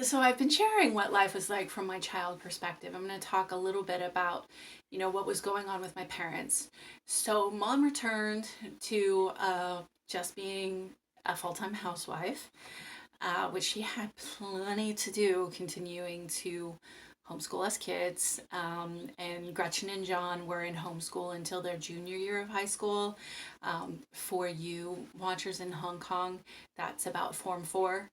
So I've been sharing what life was like from my child perspective. I'm going to talk a little bit about, what was going on with my parents. So mom returned to just being a full-time housewife, which she had plenty to do, continuing to homeschool us kids. And Gretchen and John were in homeschool until their junior year of high school. For you watchers in Hong Kong, that's about Form 4.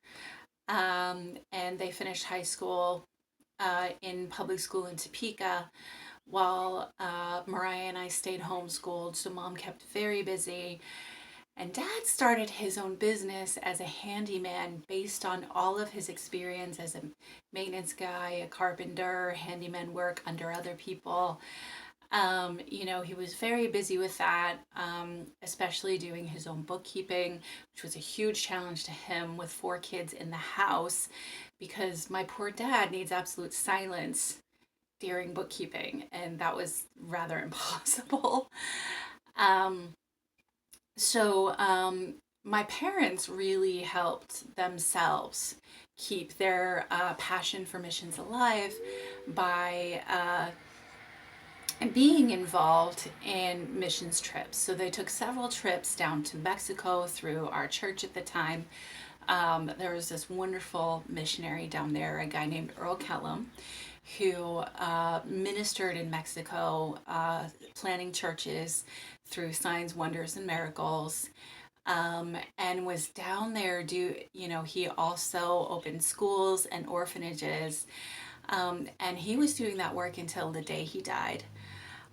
And they finished high school in public school in Topeka, while Mariah and I stayed homeschooled. So mom kept very busy. And dad started his own business as a handyman based on all of his experience as a maintenance guy, a carpenter, handyman work under other people. He was very busy with that, especially doing his own bookkeeping, which was a huge challenge to him with 4 kids in the house because my poor dad needs absolute silence during bookkeeping, and that was rather impossible. Um, so, my parents really helped themselves keep their passion for missions alive by being involved in missions trips. So they took several trips down to Mexico through our church at the time. There was this wonderful missionary down there, a guy named Earl Kellum, who ministered in Mexico, planting churches through signs, wonders, and miracles. And was down there. He also opened schools and orphanages, and he was doing that work until the day he died.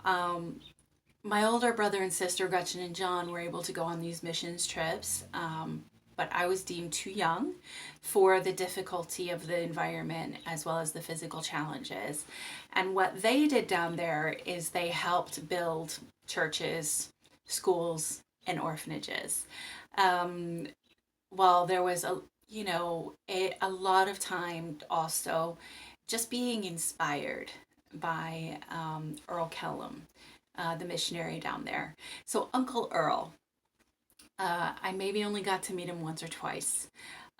Um, my older brother and sister, Gretchen and John, were able to go on these missions trips, but I was deemed too young for the difficulty of the environment as well as the physical challenges. And what they did down there is they helped build churches, schools, and orphanages. Um, while there was a lot of time also just being inspired by Earl Kellum, the missionary down there. So Uncle Earl, I maybe only got to meet him once or twice,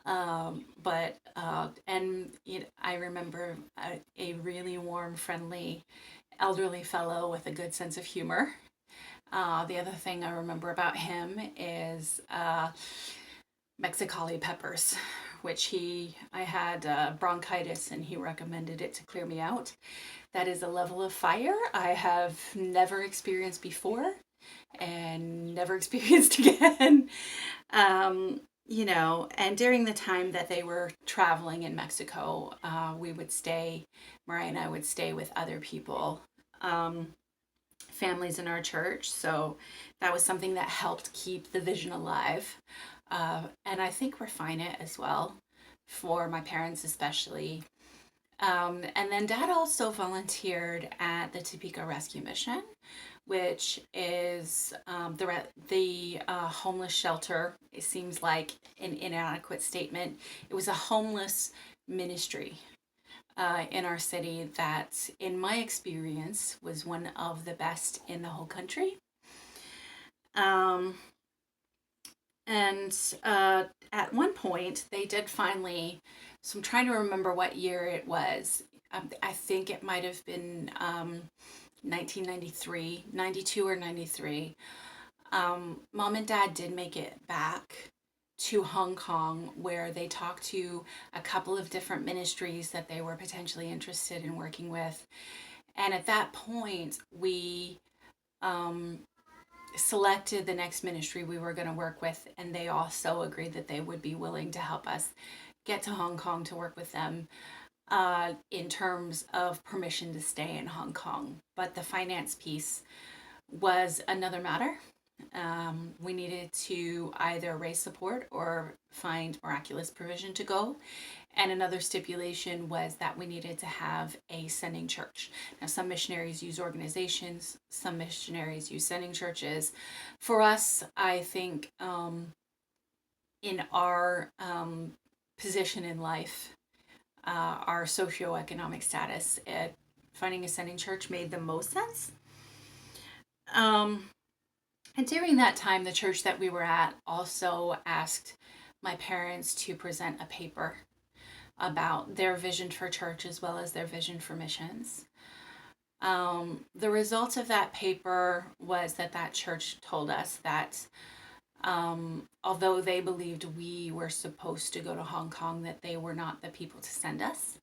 but and I remember a really warm, friendly, elderly fellow with a good sense of humor. The other thing I remember about him is Mexicali peppers, which I had bronchitis and he recommended it to clear me out. That is a level of fire I have never experienced before and never experienced again. And during the time that they were traveling in Mexico, Mariah and I would stay with other people, families in our church. So that was something that helped keep the vision alive. And I think refine it as well for my parents, especially. And then dad also volunteered at the Topeka Rescue Mission, which is the homeless shelter. It seems like an inadequate statement. It was a homeless ministry in our city that, in my experience, was one of the best in the whole country. Um, and at one point, they did finally, so I'm trying to remember what year it was. I think it might have been 1993, 92 or 93. Mom and dad did make it back to Hong Kong where they talked to a couple of different ministries that they were potentially interested in working with. And at that point, we um, selected the next ministry we were going to work with, and they also agreed that they would be willing to help us get to Hong Kong to work with them in terms of permission to stay in Hong Kong. But the finance piece was another matter. We needed to either raise support or find miraculous provision to go. And another stipulation was that we needed to have a sending church. Now, some missionaries use organizations, some missionaries use sending churches. For us, I think in our position in life, our socioeconomic status, finding a sending church made the most sense. And during that time, the church that we were at also asked my parents to present a paper about their vision for church as well as their vision for missions. The result of that paper was that that church told us that although they believed we were supposed to go to Hong Kong, that they were not the people to send us.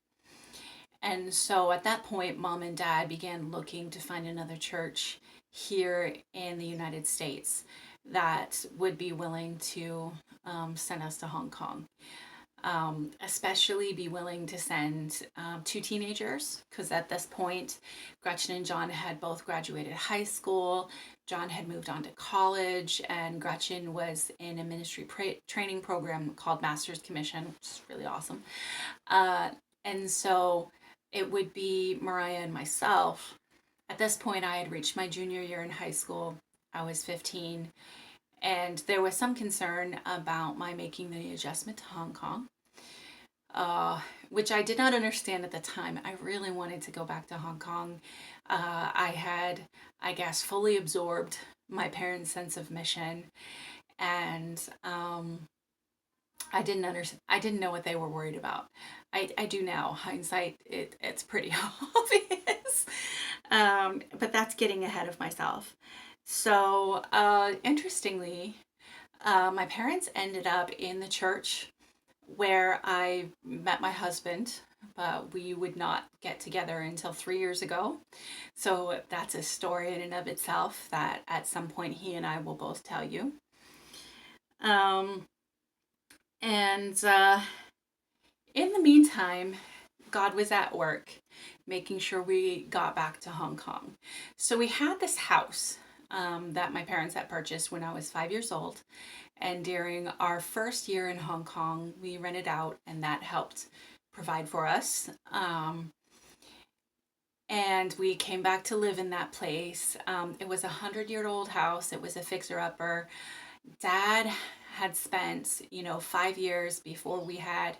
And so at that point, mom and dad began looking to find another church here in the United States that would be willing to send us to Hong Kong. Especially be willing to send two teenagers, because at this point, Gretchen and John had both graduated high school. John had moved on to college, and Gretchen was in a ministry training program called Master's Commission, which is really awesome. And so it would be Mariah and myself. At this point, I had reached my junior year in high school. I was 15, and there was some concern about my making the adjustment to Hong Kong, which I did not understand at the time. I really wanted to go back to Hong Kong. I had, I guess, fully absorbed my parents' sense of mission, and I didn't know what they were worried about. I do now. Hindsight, it's pretty obvious. But that's getting ahead of myself. So, interestingly, my parents ended up in the church where I met my husband, but we would not get together until 3 years ago. So that's a story in and of itself that at some point he and I will both tell you. And in the meantime, God was at work making sure we got back to Hong Kong. So we had this house that my parents had purchased when I was 5 years old. And during our first year in Hong Kong, we rented out, and that helped provide for us. And we came back to live in that place. It was a 100-year-old house. It was a fixer-upper. Dad had spent, 5 years before we had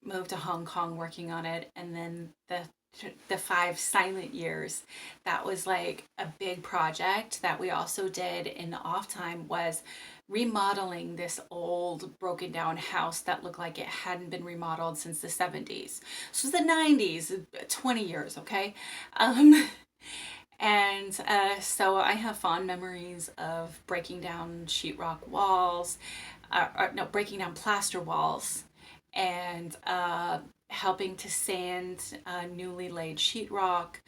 moved to Hong Kong working on it, and then the 5 silent years. That was like a big project that we also did in the off time, was remodeling this old broken down house that looked like it hadn't been remodeled since the 70s. So the 90s, 20 years, okay? And so I have fond memories of breaking down sheetrock walls, breaking down plaster walls, and helping to sand newly laid sheetrock,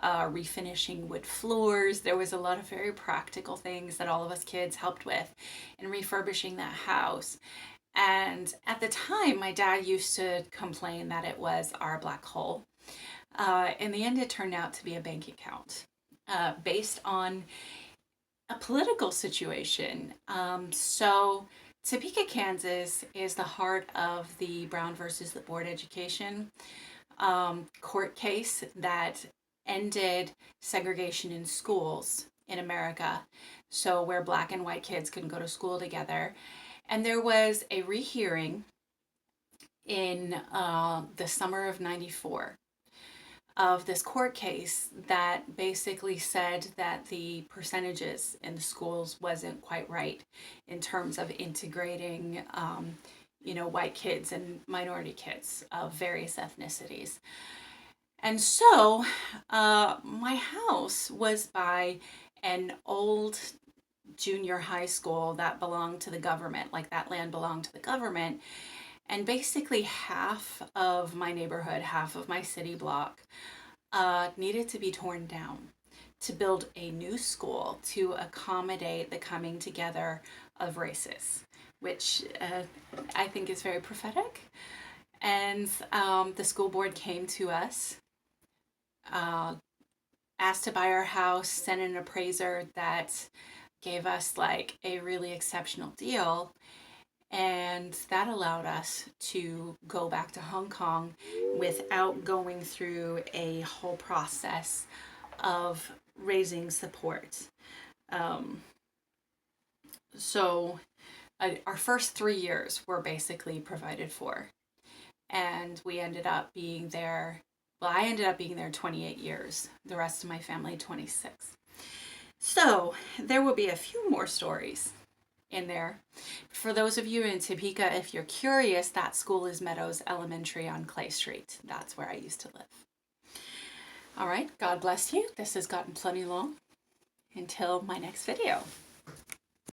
refinishing wood floors. There was a lot of very practical things that all of us kids helped with in refurbishing that house. And at the time, my dad used to complain that it was our black hole. In the end, it turned out to be a bank account based on a political situation. So Topeka, Kansas is the heart of the Brown versus the Board education court case that ended segregation in schools in America. So where black and white kids couldn't go to school together. And there was a rehearing in the summer of '94 of this court case that basically said that the percentages in the schools wasn't quite right in terms of integrating, white kids and minority kids of various ethnicities. And so my house was by an old junior high school that belonged to the government, like that land belonged to the government. And basically half of my neighborhood, half of my city block needed to be torn down to build a new school to accommodate the coming together of races, which I think is very prophetic. And the school board came to us, asked to buy our house, sent an appraiser that gave us like a really exceptional deal. And that allowed us to go back to Hong Kong without going through a whole process of raising support. So our first 3 years were basically provided for. And we ended up being there, I ended up being there 28 years. The rest of my family, 26. So there will be a few more stories in there. For those of you in Topeka, if you're curious, that school is Meadows Elementary on Clay Street. That's where I used to live. All right, God bless you. This has gotten plenty long. Until my next video.